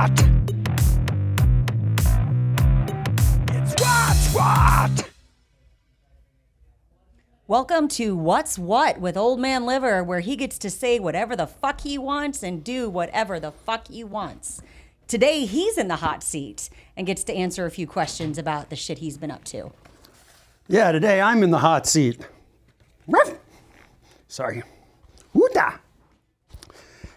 what? It's what's what? Welcome to What's What with Old Man Liver, where he gets to say whatever the fuck he wants and do whatever the fuck he wants. Today, he's in the hot seat and gets to answer a few questions about the shit he's been up to. Yeah, today I'm in the hot seat. Ruff. Sorry. Woota.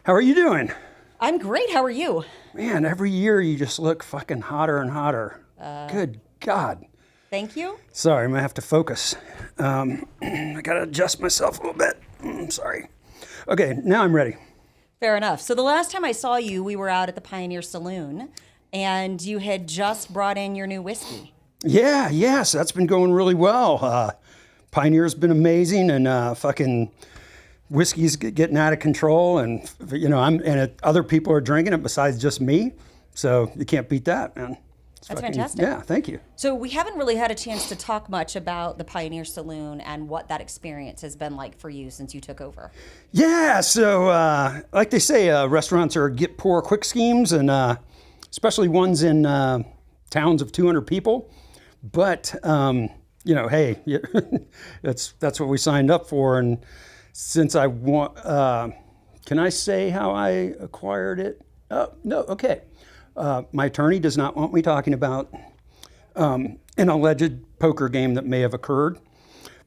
How are you doing? I'm great. How are you? Man, every year you just look fucking hotter and hotter. Good God. Thank you. Sorry, I'm gonna have to focus. I gotta adjust myself a little bit. Sorry. Okay, now I'm ready. Fair enough. So the last time I saw you, we were out at the Pioneer Saloon, and you had just brought in your new whiskey. Yes, that's been going really well. Pioneer's been amazing, and fucking whiskey's getting out of control, and other people are drinking it besides just me. So you can't beat that, man. That's fantastic. Yeah, thank you. So we haven't really had a chance to talk much about the Pioneer Saloon and what that experience has been like for you since you took over. Yeah, so like they say, restaurants are get poor quick schemes, and especially ones in towns of 200 people. But hey, that's what we signed up for. And since I want, can I say how I acquired it? Oh, no, okay. My attorney does not want me talking about an alleged poker game that may have occurred.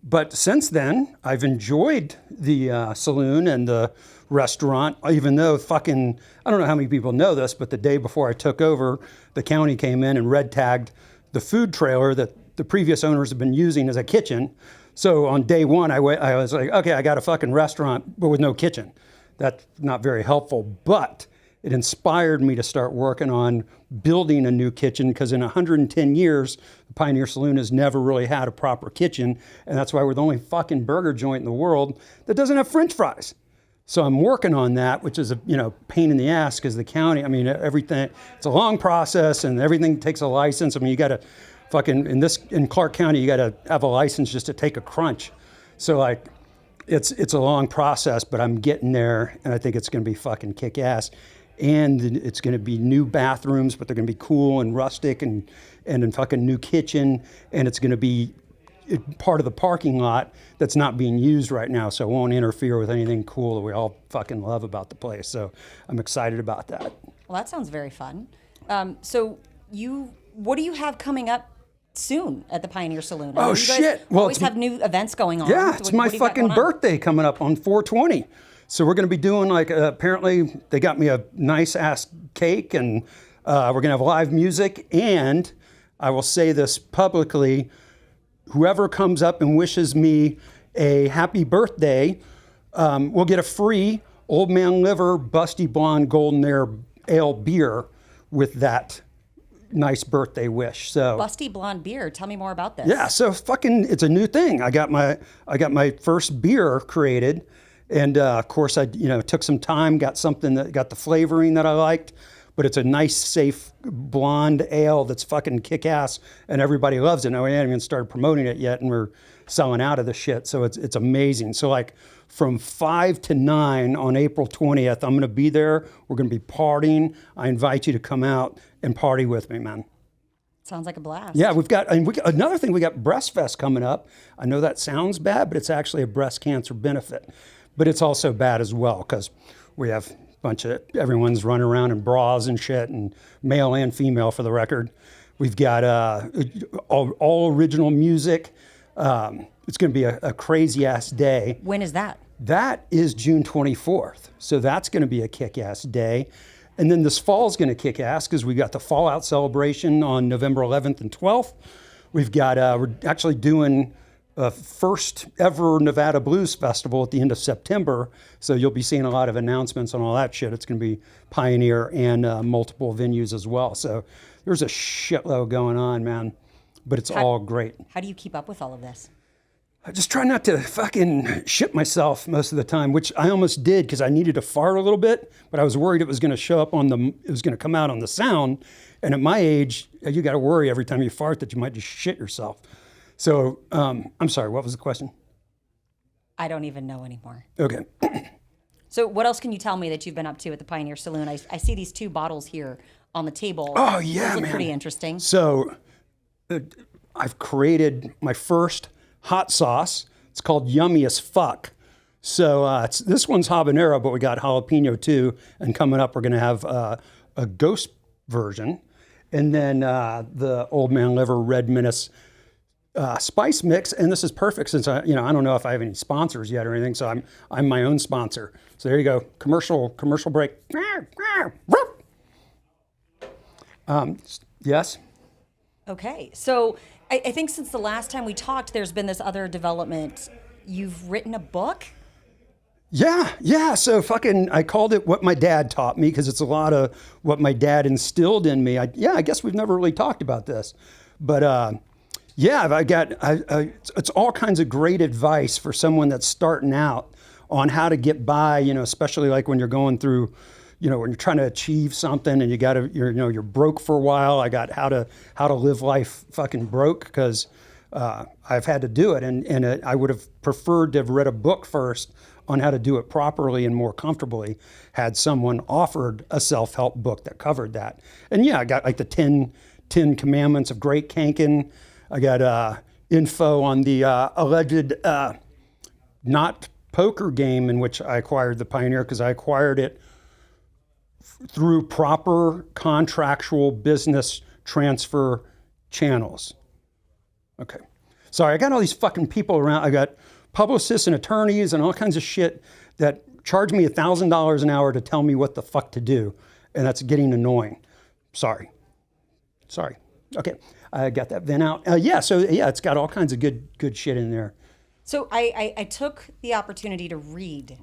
But since then, I've enjoyed the saloon and the restaurant, even though I don't know how many people know this, but the day before I took over, the county came in and red tagged the food trailer that the previous owners have been using as a kitchen. So on day one, I was like, okay, I got a fucking restaurant, but with no kitchen. That's not very helpful, but it inspired me to start working on building a new kitchen, because in 110 years, the Pioneer Saloon has never really had a proper kitchen, and that's why we're the only fucking burger joint in the world that doesn't have French fries. So I'm working on that, which is a pain in the ass, because the county, everything, it's a long process, and everything takes a license. You got to fucking, in Clark County, you got to have a license just to take a crunch. So it's a long process, but I'm getting there, and I think it's going to be fucking kick ass. And it's going to be new bathrooms, but they're going to be cool and rustic, and a fucking new kitchen, and it's going to be part of the parking lot that's not being used right now, so it won't interfere with anything cool that we all fucking love about the place. So I'm excited about that. Well, that sounds very fun. So what do you have coming up soon at the Pioneer Saloon? Oh, shit. Well, always have new events going on. Yeah, it's my fucking birthday coming up on 4/20. So we're going to be doing apparently they got me a nice ass cake, and we're going to have live music. And I will say this publicly, whoever comes up and wishes me a happy birthday will get a free Old Man Liver Busty Blonde Golden Ale beer with that nice birthday wish. So Busty Blonde beer. Tell me more about this. Yeah, so it's a new thing. I got my first beer created. And of course, I took some time, got something that got the flavoring that I liked, but it's a nice, safe blonde ale that's fucking kick-ass, and everybody loves it. Now, we haven't even started promoting it yet, and we're selling out of the shit, so it's amazing. So from 5 to 9 on April 20th, I'm going to be there. We're going to be partying. I invite you to come out and party with me, man. Sounds like a blast. Yeah, another thing, we got Breast Fest coming up. I know that sounds bad, but it's actually a breast cancer benefit. But it's also bad as well, because we have a bunch of, everyone's running around in bras and shit, and male and female for the record. We've got all original music. It's going to be a crazy ass day. When is that? That is June 24th. So that's going to be a kick ass day. And then this fall is going to kick ass, because we got the Fallout celebration on November 11th and 12th. We've got, we're actually doing first ever Nevada Blues Festival at the end of September. So you'll be seeing a lot of announcements on all that shit. It's going to be Pioneer and multiple venues as well. So there's a shitload going on, man. But it's all great. How do you keep up with all of this? I just try not to fucking shit myself most of the time, which I almost did, because I needed to fart a little bit, but I was worried it was going to show up it was going to come out on the sound. And at my age, you got to worry every time you fart that you might just shit yourself. So, I'm sorry, what was the question? I don't even know anymore. Okay. So what else can you tell me that you've been up to at the Pioneer Saloon? I see these 2 bottles here on the table. Oh, yeah, Those look man. pretty interesting. So I've created my first hot sauce. It's called Yummy as Fuck. So this one's habanero, but we got jalapeno too. And coming up, we're going to have a ghost version. And then the Old Man Liver Red Menace spice mix. And this is perfect since I don't know if I have any sponsors yet or anything. So I'm my own sponsor. So there you go. Commercial break. Yes. Okay. So I think since the last time we talked, there's been this other development. You've written a book? Yeah. So I called it What My Dad Taught Me because it's a lot of what my dad instilled in me. I guess we've never really talked about this, but it's all kinds of great advice for someone that's starting out on how to get by. Especially like when you're going through, when you're trying to achieve something and you're broke for a while. I got how to live life fucking broke because I've had to do it, and I would have preferred to have read a book first on how to do it properly and more comfortably had someone offered a self-help book that covered that. And I got like the 10 Commandments of Great Kankin. I got info on the alleged not poker game in which I acquired the Pioneer because I acquired it through proper contractual business transfer channels. Okay. Sorry, I got all these fucking people around. I got publicists and attorneys and all kinds of shit that charge me $1,000 an hour to tell me what the fuck to do. And that's getting annoying. Sorry. Okay, I got that vent out. It's got all kinds of good shit in there. So I took the opportunity to read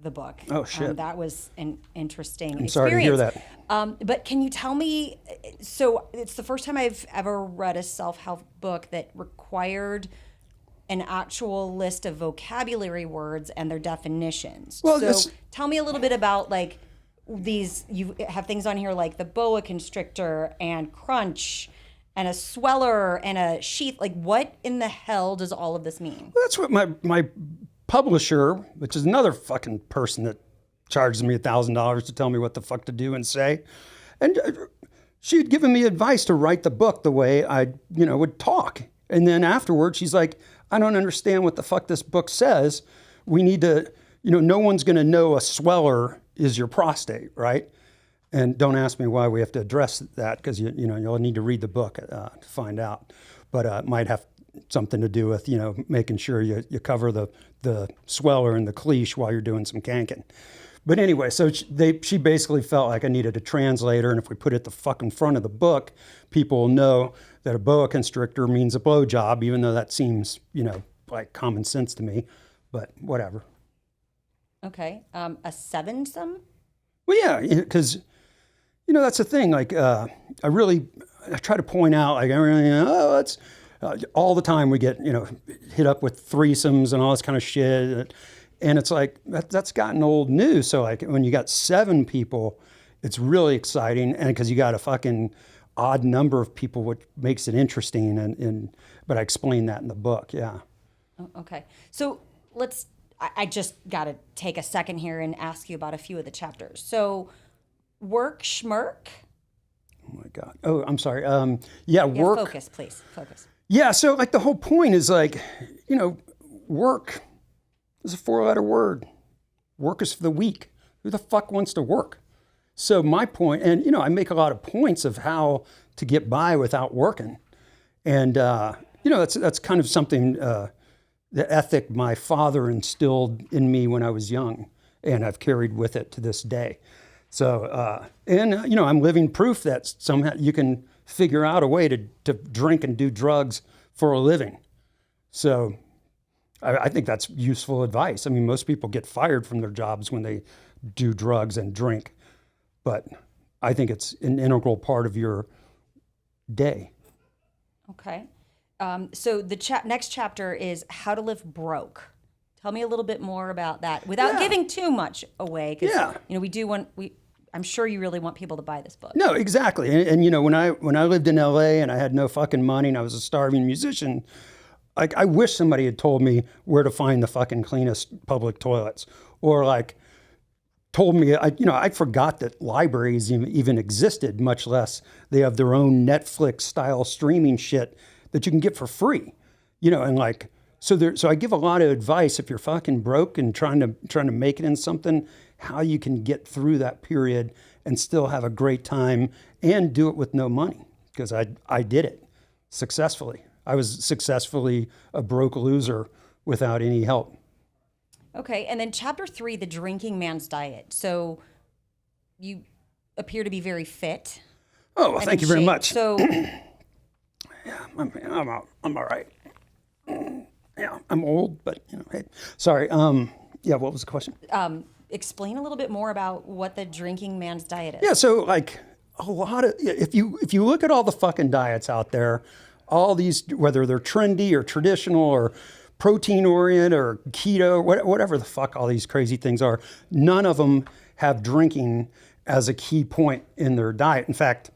the book. Oh, shit. That was an interesting experience. Sorry to hear that. But can you tell me, so it's the first time I've ever read a self-help book that required an actual list of vocabulary words and their definitions. Well, so tell me a little bit about like these, you have things on here like the boa constrictor and crunch and a sweller and a sheath. Like what in the hell does all of this mean? Well, that's what my publisher, which is another fucking person that charges me $1,000 to tell me what the fuck to do and say. And she had given me advice to write the book the way I, would talk. And then afterwards, she's like, I don't understand what the fuck this book says. We need to, no one's going to know a sweller is your prostate, right? And don't ask me why we have to address that because, you'll need to read the book to find out. But it might have something to do with, making sure you cover the sweller and the cleash while you're doing some kanking. But anyway, so she basically felt like I needed a translator, and if we put it the fucking front of the book, people will know that a boa constrictor means a blowjob, even though that seems, like common sense to me, but whatever. Okay, a sevensome? Well, yeah, because, that's the thing. Like, I try to point out, like, it's all the time we get, hit up with threesomes and all this kind of shit. And it's like, that's gotten old news. So like when you got 7 people, it's really exciting. And because you got a fucking odd number of people, which makes it interesting. But I explain that in the book. Yeah. Okay. So I just got to take a second here and ask you about a few of the chapters. So work schmirk. Oh my God. Oh, I'm sorry. Work. Focus, please. Focus. Yeah. So like the whole point is like, work. It's a 4-letter word. Work is for the weak. Who the fuck wants to work? So my point, and I make a lot of points of how to get by without working. And that's kind of something, the ethic my father instilled in me when I was young, and I've carried with it to this day. So, I'm living proof that somehow you can figure out a way to drink and do drugs for a living. So I think that's useful advice. I mean, most people get fired from their jobs when they do drugs and drink, but I think it's an integral part of your day. Okay. So the next chapter is how to live broke. Tell me a little bit more about that without giving too much away. Because, I'm sure you really want people to buy this book. No, exactly. And when I lived in LA and I had no fucking money and I was a starving musician, like, I wish somebody had told me where to find the fucking cleanest public toilets, or like, told me, I forgot that libraries even existed, much less they have their own Netflix style streaming shit that you can get for free, and like, so I give a lot of advice if you're fucking broke and trying to make it in something, how you can get through that period and still have a great time and do it with no money, because I did it successfully. I was successfully a broke loser without any help. Okay, and then chapter 3, the drinking man's diet. So you appear to be very fit. Oh, well, thank you very much. So yeah, I'm all right. Yeah, I'm old, but hey, sorry. Yeah, what was the question? explain a little bit more about what the drinking man's diet is. Yeah, so like a lot of, if you look at all the fucking diets out there, all these, whether they're trendy or traditional or protein oriented or keto, whatever the fuck all these crazy things are, none of them have drinking as a key point in their diet. In fact,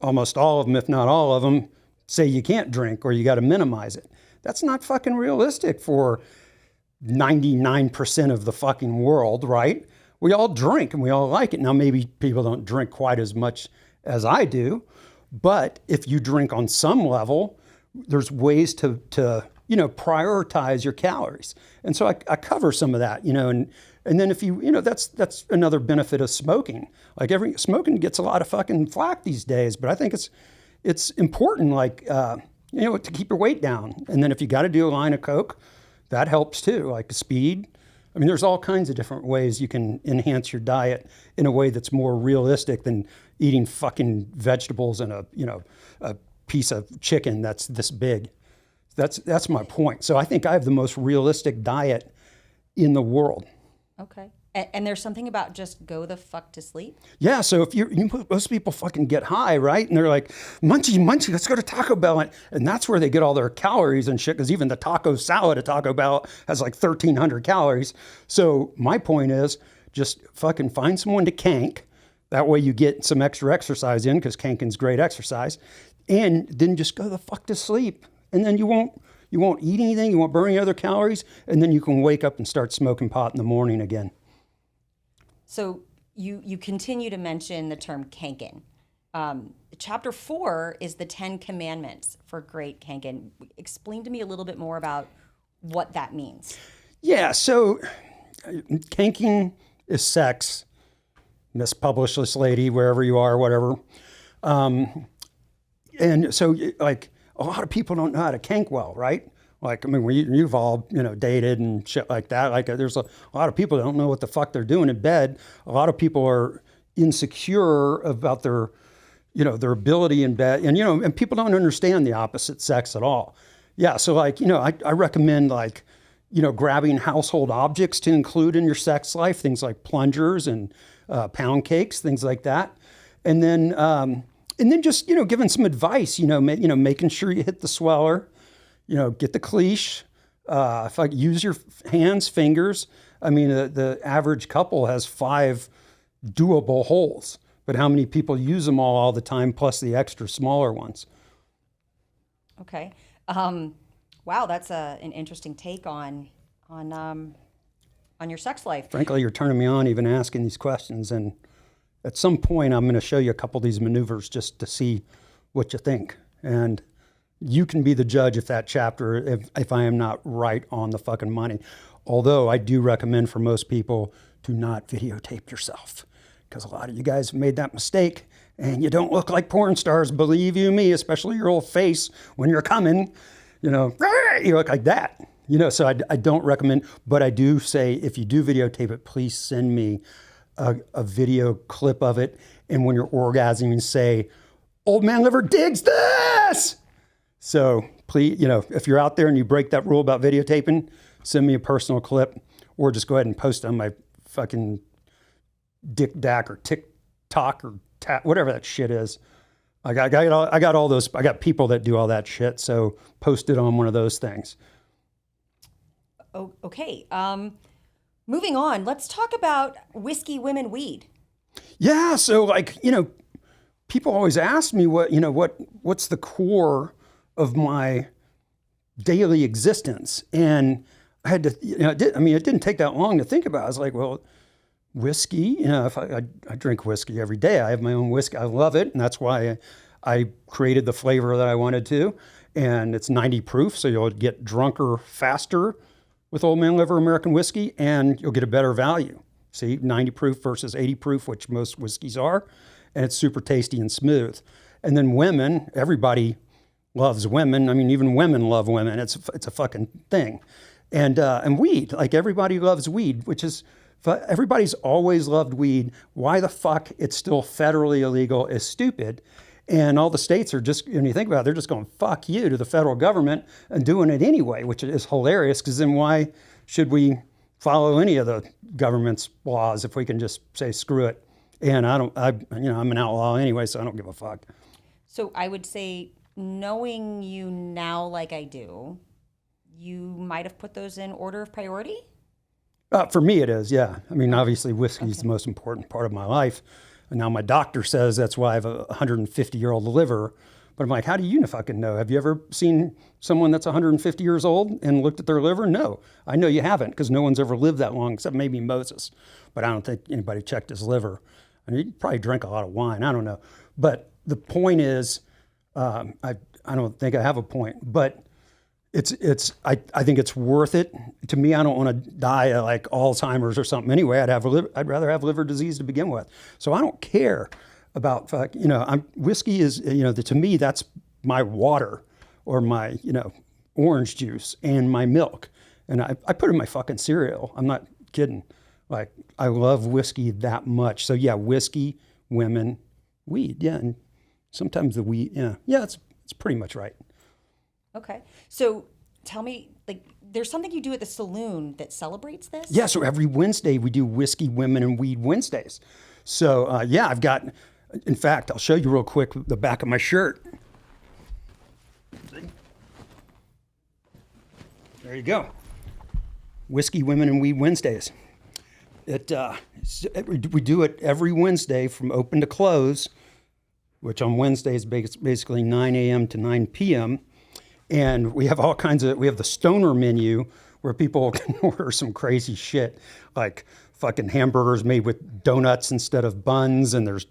almost all of them, if not all of them, say you can't drink or you got to minimize it. That's not fucking realistic for 99% of the fucking world, right? We all drink and we all like it. Now, maybe people don't drink quite as much as I do, but if you drink on some level, there's ways to prioritize your calories. And so I cover some of that, and then if that's another benefit of smoking. Like smoking gets a lot of fucking flack these days, but I think it's important, to keep your weight down. And then if you got to do a line of Coke, that helps too, like speed. I mean, there's all kinds of different ways you can enhance your diet in a way that's more realistic than eating fucking vegetables and a piece of chicken that's this big. That's my point. So I think I have the most realistic diet in the world. Okay. And there's something about just go the fuck to sleep? Yeah, so if most people fucking get high, right? And they're like, munchy, let's go to Taco Bell. And that's where they get all their calories and shit, because even the taco salad at Taco Bell has like 1,300 calories. So my point is just fucking find someone to kank. That way you get some extra exercise in, because kanking's great exercise. And then just go the fuck to sleep. And then you won't eat anything, you won't burn any other calories, and then you can wake up and start smoking pot in the morning again. So you continue to mention the term kanking. Chapter 4 is the 10 commandments for great kanking. Explain to me a little bit more about what that means. Yeah, so kanking is sex. Mispublish this lady, wherever you are, whatever. And so like a lot of people don't know how to kank well, right? Like, I mean, you've all, dated and shit like that. Like, there's a lot of people that don't know what the fuck they're doing in bed. A lot of people are insecure about their, their ability in bed. And, and people don't understand the opposite sex at all. Yeah, so like, I recommend like, grabbing household objects to include in your sex life, things like plungers and pound cakes, things like that. And then just, giving some advice, making sure you hit the sweller. Get the cleash. If I use your hands, fingers. I mean, the average couple has 5 doable holes, but how many people use them all the time, plus the extra smaller ones? Okay. Wow, that's an interesting take on your sex life. Frankly, you're turning me on even asking these questions, and at some point, I'm going to show you a couple of these maneuvers just to see what you think. And you can be the judge if that chapter, if I am not right on the fucking money. Although I do recommend for most people to not videotape yourself, because a lot of you guys have made that mistake and you don't look like porn stars, believe you me, especially your old face when you're coming, you look like that. So I don't recommend, but I do say if you do videotape it, please send me a video clip of it. And when you're orgasming, say, "Old man liver digs this." So please, if you're out there and you break that rule about videotaping, send me a personal clip, or just go ahead and post it on my fucking Dick Dak or TikTok or whatever that shit is. I got all those. I got people that do all that shit. So post it on one of those things. Oh, okay. Moving on. Let's talk about whiskey, women, weed. Yeah. So people always ask me what's the core of my daily existence. And I had to, it didn't take that long to think about it. I was like, well, whiskey, if I drink whiskey every day. I have my own whiskey. I love it, and that's why I created the flavor that I wanted to. And it's 90 proof, so you'll get drunker faster with Old Man Liver American whiskey, and you'll get a better value. See, 90 proof versus 80 proof, which most whiskeys are, and it's super tasty and smooth. And then women, everybody loves women. I mean, even women love women. It's a fucking thing. And weed, like everybody loves weed, which is, everybody's always loved weed. Why the fuck it's still federally illegal is stupid. And all the states are just, when you think about it, they're just going, fuck you to the federal government and doing it anyway, which is hilarious, because then why should we follow any of the government's laws if we can just say screw it? And I'm an outlaw anyway, so I don't give a fuck. So I would say, knowing you now like I do, you might have put those in order of priority? For me, it is, yeah. I mean, obviously, whiskey is the most important part of my life. And now my doctor says that's why I have a 150-year-old liver. But I'm like, how do you fucking know? Have you ever seen someone that's 150 years old and looked at their liver? No, I know you haven't, because no one's ever lived that long except maybe Moses. But I don't think anybody checked his liver. I mean, he probably drank a lot of wine. I don't know. But the point is, I don't think I have a point, but I think it's worth it. To me, I don't want to die of like Alzheimer's or something anyway. I'd rather have liver disease to begin with. So I don't care about, whiskey is, to me, that's my water or my, orange juice and my milk. And I put it in my fucking cereal. I'm not kidding. Like, I love whiskey that much. So yeah, whiskey, women, weed. Yeah. And sometimes the weed. Yeah. Yeah. It's pretty much right. Okay. So tell me, like, there's something you do at the saloon that celebrates this? Yeah. So every Wednesday we do whiskey, women, and weed Wednesdays. So I've got, in fact, I'll show you real quick the back of my shirt. There you go. Whiskey, women, and weed Wednesdays. We do it every Wednesday from open to close, which on Wednesdays is basically 9 a.m. to 9 p.m. And we have we have the stoner menu where people can order some crazy shit, like fucking hamburgers made with donuts instead of buns. And there's,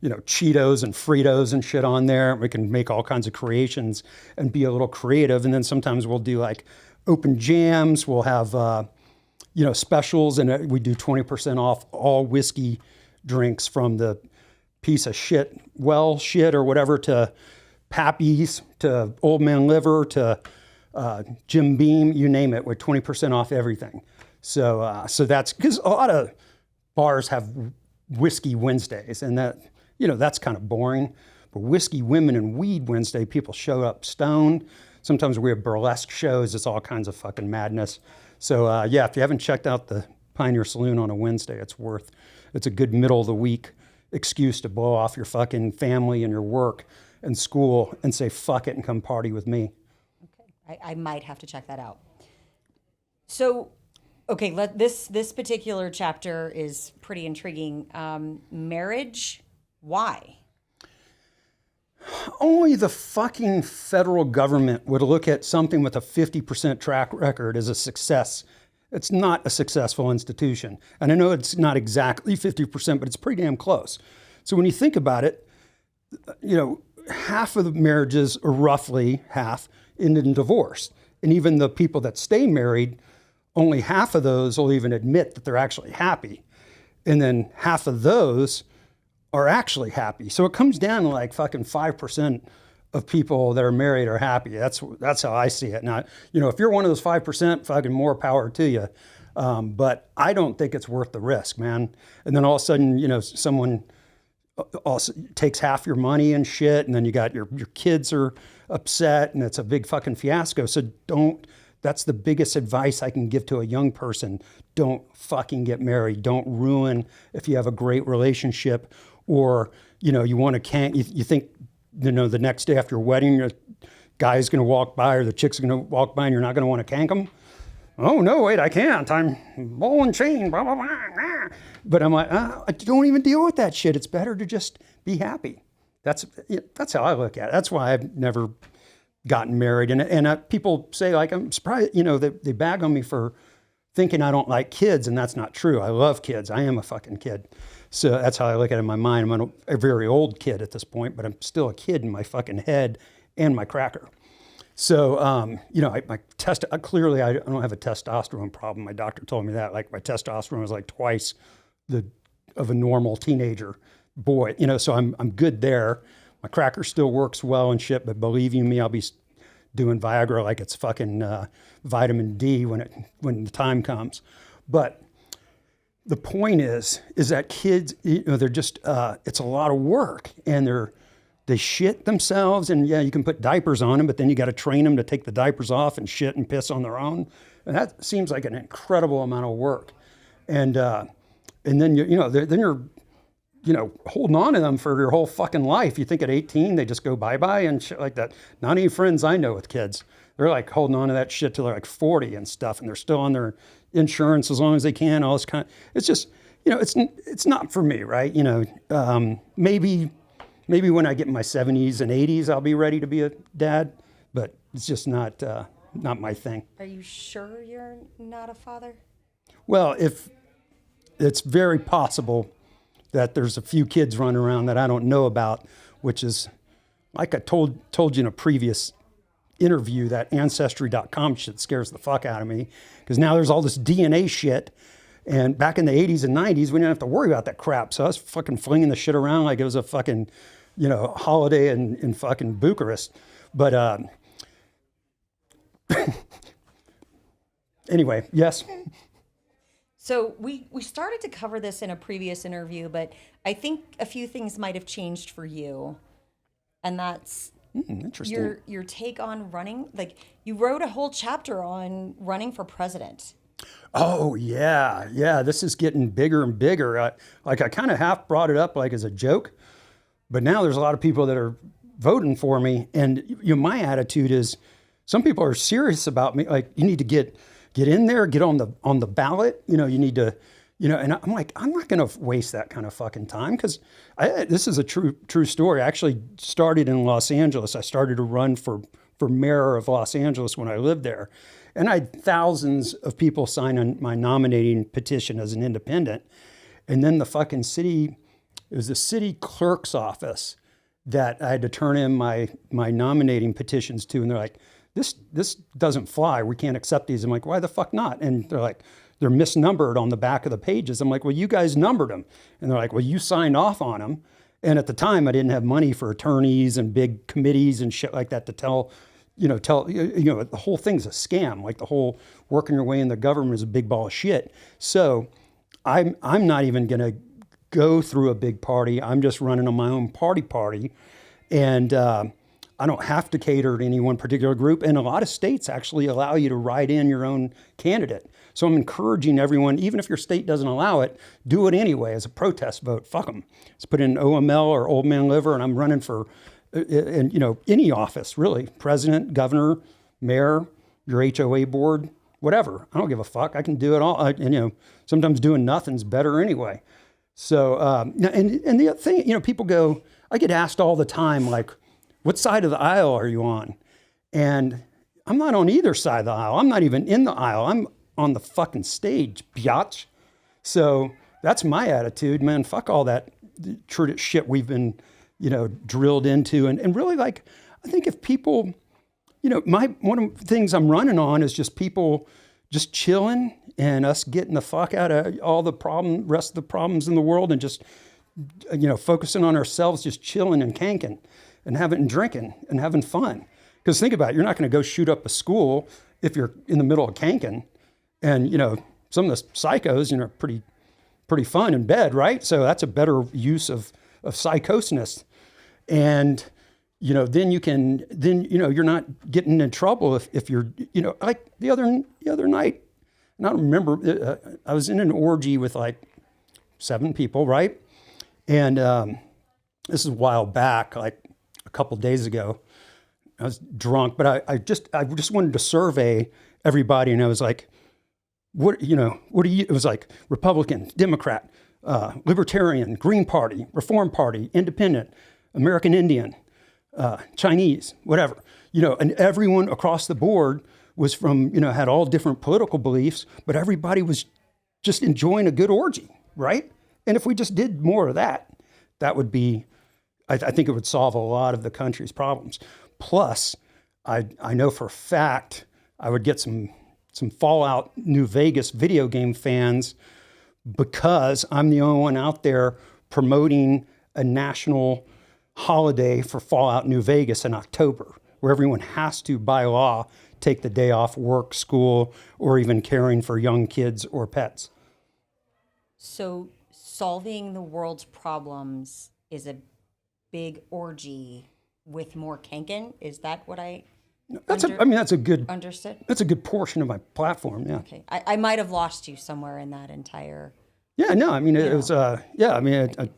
Cheetos and Fritos and shit on there. We can make all kinds of creations and be a little creative. And then sometimes we'll do like open jams. We'll have, specials, and we do 20% off all whiskey drinks, from the piece of shit, shit or whatever, to Pappy's, to Old Man Liver, to Jim Beam, you name it, with 20% off everything. So that's because a lot of bars have whiskey Wednesdays, and that's kind of boring. But whiskey, women, and weed Wednesday, people show up stoned. Sometimes we have burlesque shows. It's all kinds of fucking madness. So if you haven't checked out the Pioneer Saloon on a Wednesday, it's a good middle of the week excuse to blow off your fucking family and your work and school and say fuck it and come party with me. Okay, I might have to check that out. So, okay, this particular chapter is pretty intriguing. Marriage, why? Only the fucking federal government would look at something with a 50% track record as a success. It's not a successful institution. And I know it's not exactly 50%, but it's pretty damn close. So when you think about it, half of the marriages, or roughly half, ended in divorce. And even the people that stay married, only half of those will even admit that they're actually happy. And then half of those are actually happy. So it comes down to like fucking 5% of people that are married are happy. That's how I see it. Now, if you're one of those 5%, fucking more power to you. But I don't think it's worth the risk, man. And then all of a sudden, someone also takes half your money and shit, and then you got your kids are upset, and it's a big fucking fiasco. So that's the biggest advice I can give to a young person. Don't fucking get married. Don't ruin if you have a great relationship, or, you want to you think, the next day after your wedding, the guy's going to walk by or the chick's going to walk by and you're not going to want to cank them. Oh, no, wait, I can't. I'm ball and chain, blah, blah, blah, blah. But I'm like, I don't even deal with that shit. It's better to just be happy. That's how I look at it. That's why I've never gotten married. And people say, like, I'm surprised, they bag on me for thinking I don't like kids, and that's not true. I love kids. I am a fucking kid. So that's how I look at it in my mind. I'm a very old kid at this point, but I'm still a kid in my fucking head and my cracker. So, you know, clearly I don't have a testosterone problem. My doctor told me that. Like, my testosterone was like twice of a normal teenager boy, you know, so I'm good there. My cracker still works well and shit, but believe you me, I'll be doing Viagra like it's fucking vitamin D when the time comes. But the point is that kids, you know, they're just, it's a lot of work, and they shit themselves, and yeah, you can put diapers on them, but then you got to train them to take the diapers off and shit and piss on their own. And that seems like an incredible amount of work. And then you're holding on to them for your whole fucking life. You think at 18, they just go bye-bye and shit like that. Not any friends I know with kids. They're like holding on to that shit till they're like 40 and stuff, and they're still on their insurance as long as they can, all this kind of, it's just, you know, it's not for me, right? You know, maybe when I get in my 70s and 80s, I'll be ready to be a dad, but it's just not my thing. Are you sure you're not a father? Well, if it's very possible that there's a few kids running around that I don't know about, which is, like I told you in a previous interview, that Ancestry.com shit scares the fuck out of me, because now there's all this DNA shit. And back in the 80s and 90s, we didn't have to worry about that crap. So I was fucking flinging the shit around like it was a fucking, you know, holiday in fucking Bucharest. But anyway, yes. So we started to cover this in a previous interview, but I think a few things might have changed for you. And that's interesting. Your take on running. Like, you wrote a whole chapter on running for president. Oh, yeah. This is getting bigger and bigger. I kind of half brought it up like as a joke, but now there's a lot of people that are voting for me. And you know, my attitude is, some people are serious about me. Like, you need to get in there, get on the ballot. You know, you need to, you know, and I'm like, I'm not going to waste that kind of fucking time, because this is a true story. I actually started in Los Angeles. I started to run for mayor of Los Angeles when I lived there. And I had thousands of people sign on my nominating petition as an independent. And then the fucking city, it was the city clerk's office that I had to turn in my nominating petitions to. And they're like, this doesn't fly. We can't accept these. I'm like, why the fuck not? And they're like, they're misnumbered on the back of the pages. I'm like, well, you guys numbered them. And they're like, well, you signed off on them. And at the time, I didn't have money for attorneys and big committees and shit like that to tell, the whole thing's a scam. Like, the whole working your way in the government is a big ball of shit. So I'm not even going to go through a big party. I'm just running on my own party. And I don't have to cater to any one particular group. And a lot of states actually allow you to write in your own candidate. So I'm encouraging everyone, even if your state doesn't allow it, do it anyway as a protest vote. Fuck them. Let's put in OML or Old Man Liver, and I'm running for, any office, really. President, governor, mayor, your HOA board, whatever. I don't give a fuck. I can do it all. Sometimes doing nothing's better anyway. So, and the thing, people go, I get asked all the time, like, what side of the aisle are you on? And I'm not on either side of the aisle. I'm not even in the aisle. I'm on the fucking stage, biatch. So that's my attitude, man. Fuck all that shit we've been, drilled into. And really, like, I think if people, one of the things I'm running on is just people just chilling and us getting the fuck out of all the rest of the problems in the world, and just, focusing on ourselves, just chilling and kanking and drinking and having fun. Because think about it, you're not going to go shoot up a school if you're in the middle of kanking. And, some of the psychos, are pretty fun in bed, right? So that's a better use of psychosis. And, then you're not getting in trouble if you're, like the other night, and I don't remember, I was in an orgy with like 7 people, right? And this is a while back, like a couple days ago. I was drunk, but I just wanted to survey everybody, and I was like, what are you? It was like Republican, Democrat, Libertarian, Green Party, Reform Party, Independent, American Indian, Chinese, whatever, and everyone across the board was from, had all different political beliefs, but everybody was just enjoying a good orgy, right? And if we just did more of that, that would be, I think it would solve a lot of the country's problems. Plus, I know for a fact I would get some Fallout New Vegas video game fans because I'm the only one out there promoting a national holiday for Fallout New Vegas in October, where everyone has to, by law, take the day off work, school, or even caring for young kids or pets. So solving the world's problems is a big orgy with more kankin? Is that what that's a good understood? That's a good portion of my platform, yeah. Okay. I might have lost you somewhere in that entire... Yeah, no, I mean, it was,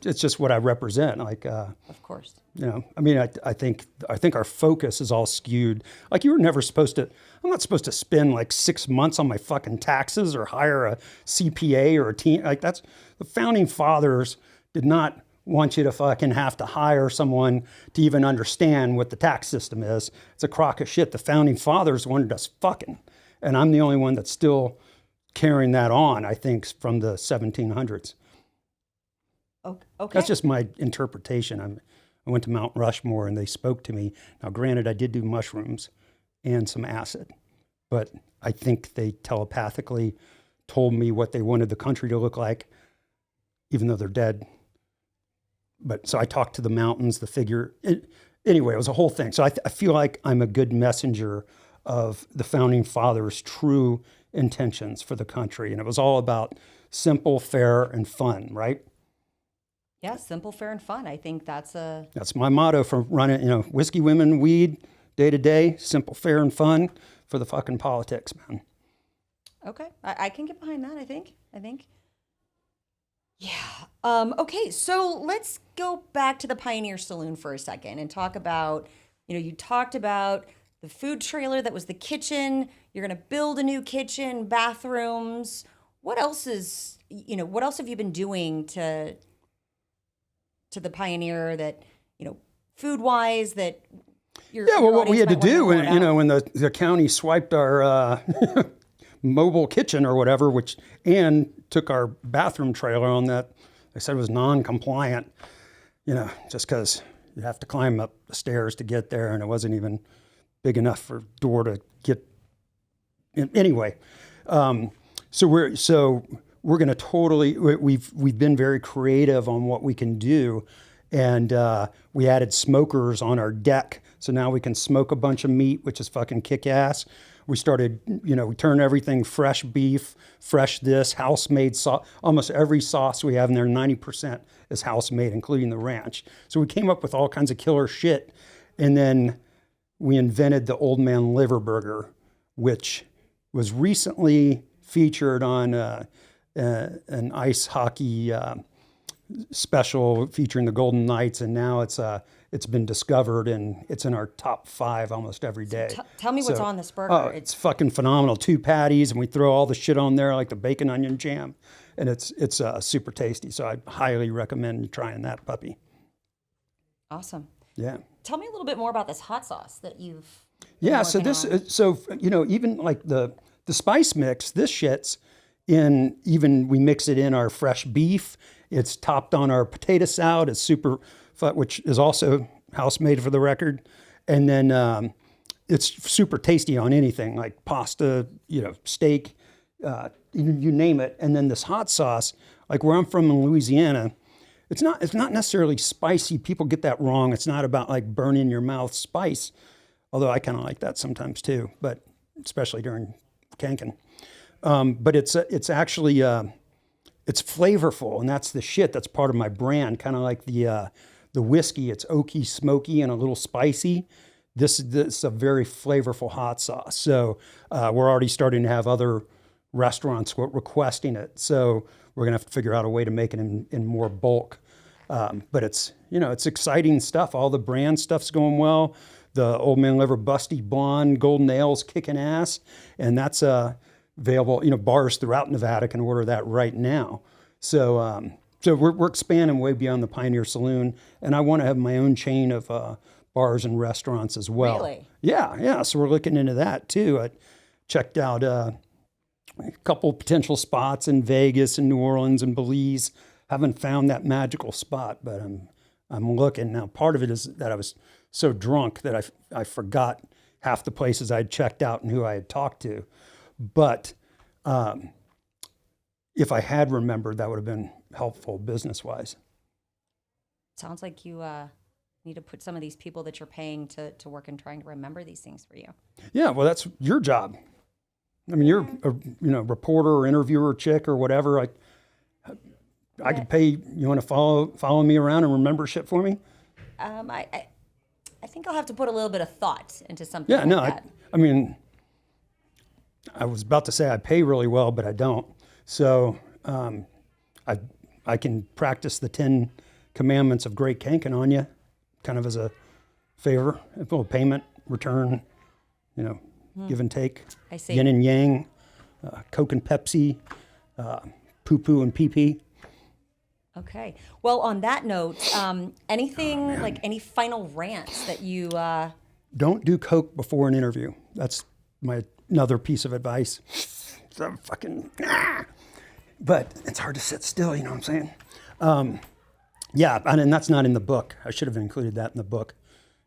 it's just what I represent. Like, of course. I think our focus is all skewed. Like, I'm not supposed to spend like 6 months on my fucking taxes or hire a CPA or a team. Like, the founding fathers did not want you to fucking have to hire someone to even understand what the tax system is. It's a crock of shit. The founding fathers wanted us fucking. And I'm the only one that's still carrying that on, I think, from the 1700s. Okay. That's just my interpretation. I went to Mount Rushmore and they spoke to me. Now, granted, I did do mushrooms and some acid, but I think they telepathically told me what they wanted the country to look like, even though they're dead. But so I talked to the mountains, the figure. Anyway, it was a whole thing. So I feel like I'm a good messenger of the founding fathers' true intentions for the country. And it was all about simple, fair, and fun, right? Yeah, simple, fair, and fun. I think that's my motto for running, whiskey, women, weed, day to day, simple, fair, and fun for the fucking politics, man. Okay. I can get behind that, I think. Yeah. Okay, so let's go back to the Pioneer Saloon for a second and talk about, you talked about the food trailer that was the kitchen. You're going to build a new kitchen, bathrooms. What else have you been doing to the Pioneer that, food-wise that you're... Yeah, well, what we had to do when the county swiped our mobile kitchen or whatever, and took our bathroom trailer on that, they said it was non-compliant, just because you have to climb up the stairs to get there, and it wasn't even big enough for door to get in. Anyway, so we're going to totally, we've been very creative on what we can do, and we added smokers on our deck, so now we can smoke a bunch of meat, which is fucking kick-ass. We started, we turned everything fresh beef, fresh this, house-made sauce. Almost every sauce we have in there, 90% is house-made, including the ranch. So we came up with all kinds of killer shit, and then we invented the Old Man Liver Burger, which was recently featured on an ice hockey special featuring the Golden Knights, and now it's been discovered and it's in our top 5 almost every day. So tell me what's on this burger. Oh, it's fucking phenomenal. 2 patties, and we throw all the shit on there like the bacon onion jam, and it's super tasty. So I highly recommend trying that puppy. Awesome. Yeah. Tell me a little bit more about this hot sauce that you've Yeah, so even like the spice mix, this shit's in, even we mix it in our fresh beef. It's topped on our potato salad. It's super, which is also house made for the record. And then it's super tasty on anything like pasta, steak, you name it. And then this hot sauce, like where I'm from in Louisiana, it's not necessarily spicy. People get that wrong. It's not about like burning your mouth spice, although I kind of like that sometimes too, but especially during canking. But it's actually it's flavorful, and that's the shit. That's part of my brand, kind of like the whiskey. It's oaky, smoky, and a little spicy. This is a very flavorful hot sauce. So we're already starting to have other restaurants requesting it. So we're gonna have to figure out a way to make it in more bulk. But it's exciting stuff. All the brand stuff's going well. The Old Man Liver Busty Blonde Golden Ale's kicking ass, and that's available. Bars throughout Nevada can order that right now. So we're expanding way beyond the Pioneer Saloon, and I want to have my own chain of bars and restaurants as well. Really? Yeah. So we're looking into that too. checked out a couple potential spots in Vegas and New Orleans and Belize. Haven't found that magical spot, but I'm looking now. Part of it is that I was so drunk that I forgot half the places I'd checked out and who I had talked to. But if I had remembered, that would have been helpful business-wise. Sounds like you need to put some of these people that you're paying to work and trying to remember these things for you. Yeah, well, that's your job. I mean, you're a reporter or interviewer chick or whatever. I could pay. You want to follow me around and remember shit for me? I think I'll have to put a little bit of thought into something. Yeah, like no. that. I mean, I was about to say I pay really well, but I don't. So I can practice the 10 commandments of great kanking on you, kind of as a favor, a little payment, return, give and take. I see. Yin and yang, Coke and Pepsi, poo-poo and pee-pee. Okay. Well, on that note, anything like any final rants that you... Don't do Coke before an interview. That's another piece of advice. So but it's hard to sit still, you know what I'm saying? Yeah, and that's not in the book. I should have included that in the book.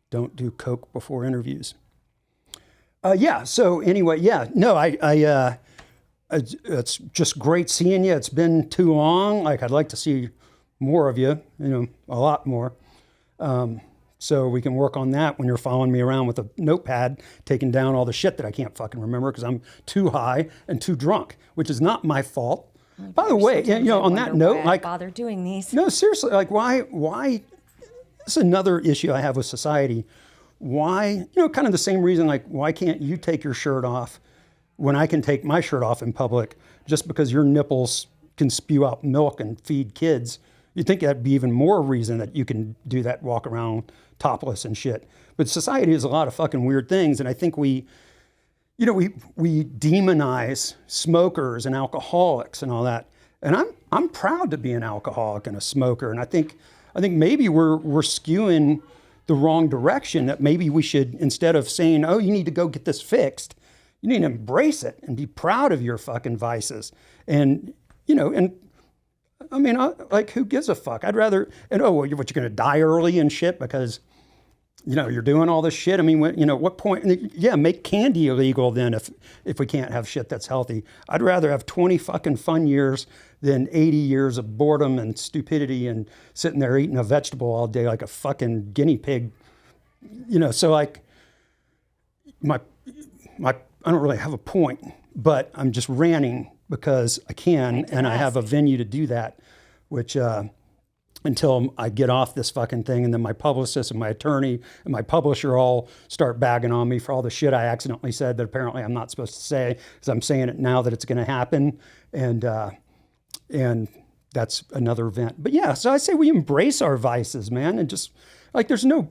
Don't do Coke before interviews. So anyway, no, it's just great seeing you. It's been too long. Like, I'd like to see more of you, a lot more. So we can work on that when you're following me around with a notepad, taking down all the shit that I can't fucking remember because I'm too high and too drunk, which is not my fault. By the way, on that note, like, bother doing these. No, seriously, like, why? This is another issue I have with society. Why, kind of the same reason, like, why can't you take your shirt off when I can take my shirt off in public just because your nipples can spew out milk and feed kids? You'd think that'd be even more reason that you can do that, walk around topless and shit. But society is a lot of fucking weird things, and I think we demonize smokers and alcoholics and all that. And I'm proud to be an alcoholic and a smoker, and I think maybe we're skewing the wrong direction. That maybe we should, instead of saying, oh, you need to go get this fixed, you need to embrace it and be proud of your fucking vices. And I mean, like, who gives a fuck? I'd rather, what, you're going to die early and shit because, you're doing all this shit. I mean, what point? Yeah, make candy illegal then if we can't have shit that's healthy. I'd rather have 20 fucking fun years than 80 years of boredom and stupidity and sitting there eating a vegetable all day like a fucking guinea pig. So like, I don't really have a point, but I'm just ranting because I can, and I have a venue to do that, which until I get off this fucking thing, and then my publicist and my attorney and my publisher all start bagging on me for all the shit I accidentally said that apparently I'm not supposed to say, because I'm saying it now that it's going to happen, and that's another event. But yeah, so I say we embrace our vices, man, and just like there's no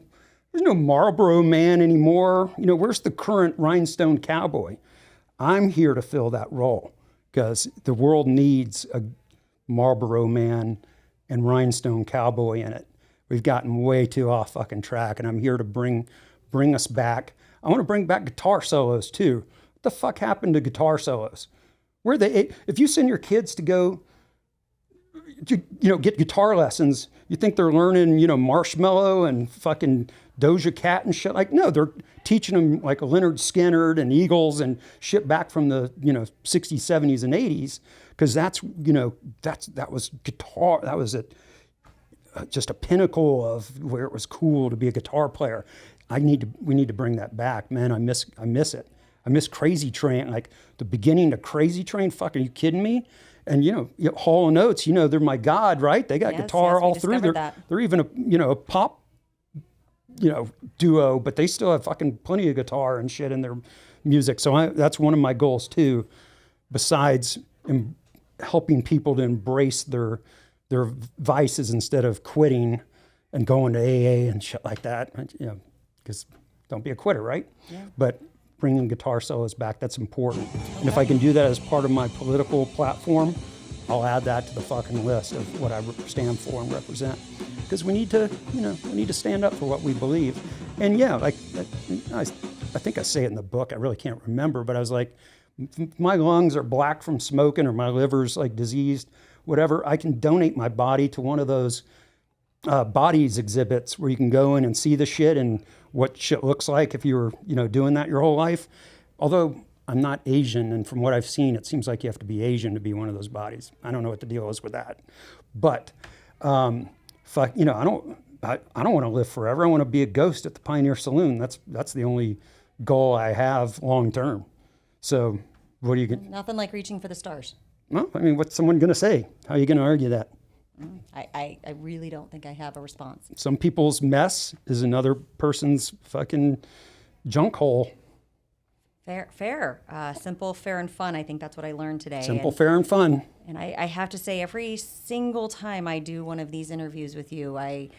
Marlboro Man anymore. Where's the current rhinestone cowboy? I'm here to fill that role because the world needs a Marlboro Man and rhinestone cowboy in it. We've gotten way too off fucking track, and I'm here to bring us back. I want to bring back guitar solos too. What the fuck happened to guitar solos? Where they? If you send your kids to go, get guitar lessons, you think they're learning, Marshmello and fucking Doja Cat and shit? Like, no, they're teaching them like a Leonard Skinner and Eagles and shit back from the 60s, 70s, and 80s. Because that was guitar. That was just a pinnacle of where it was cool to be a guitar player. We need to bring that back, man. I miss it. I miss Crazy Train, like the beginning of Crazy Train. Fuck, are you kidding me? And Hall & Oates, they're my god, right? They got guitar all through. They're even a pop, duo, but they still have fucking plenty of guitar and shit in their music. So that's one of my goals too, besides helping people to embrace their vices instead of quitting and going to AA and shit like that. Because don't be a quitter, right? Yeah. But bringing guitar solos back, that's important. And if I can do that as part of my political platform, I'll add that to the fucking list of what I stand for and represent. Because we need to stand up for what we believe. And yeah, like I think I say it in the book. I really can't remember, but I was like, my lungs are black from smoking, or my liver's like diseased, whatever. I can donate my body to one of those bodies exhibits where you can go in and see the shit and what shit looks like if you were, doing that your whole life. Although I'm not Asian, and from what I've seen, it seems like you have to be Asian to be one of those bodies. I don't know what the deal is with that, but fuck, I don't want to live forever. I want to be a ghost at the Pioneer Saloon. That's the only goal I have long term. So, what do you get? Nothing like reaching for the stars. Well, I mean, what's someone going to say? How are you going to argue that? I really don't think I have a response. Some people's mess is another person's fucking junk hole. Fair. Simple, fair, and fun. I think that's what I learned today. Simple, fair, and fun. And I have to say, every single time I do one of these interviews with you, I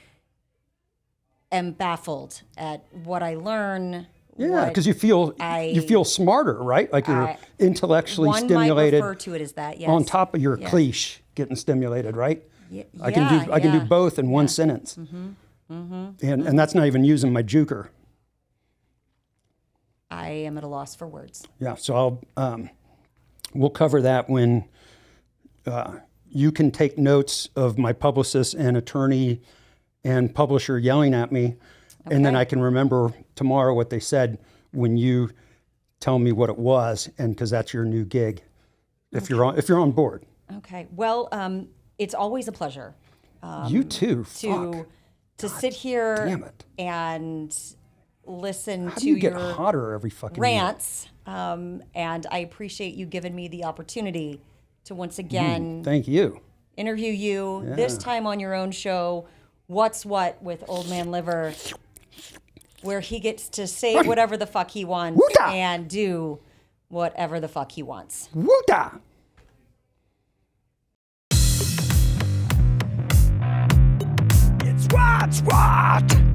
am baffled at what I learn. Yeah, because you feel smarter, right? Like you're intellectually stimulated. One might refer to it as that, yes. On top of your cliche getting stimulated, right? I can do both in one sentence. And that's not even using my juker. I am at a loss for words. Yeah, so we'll cover that when you can take notes of my publicist and attorney and publisher yelling at me, and then I can remember tomorrow what they said when you tell me what it was, and because that's your new gig, if you're on board. Okay. Well, it's always a pleasure. You too. To sit here damn it. And listen How to do you get your hotter every fucking rants, and I appreciate you giving me the opportunity to once again thank you. Interview you, this time on your own show, What's What with Old Man Liver, where he gets to say whatever the fuck he wants and do whatever the fuck he wants. Woota! It's what's what?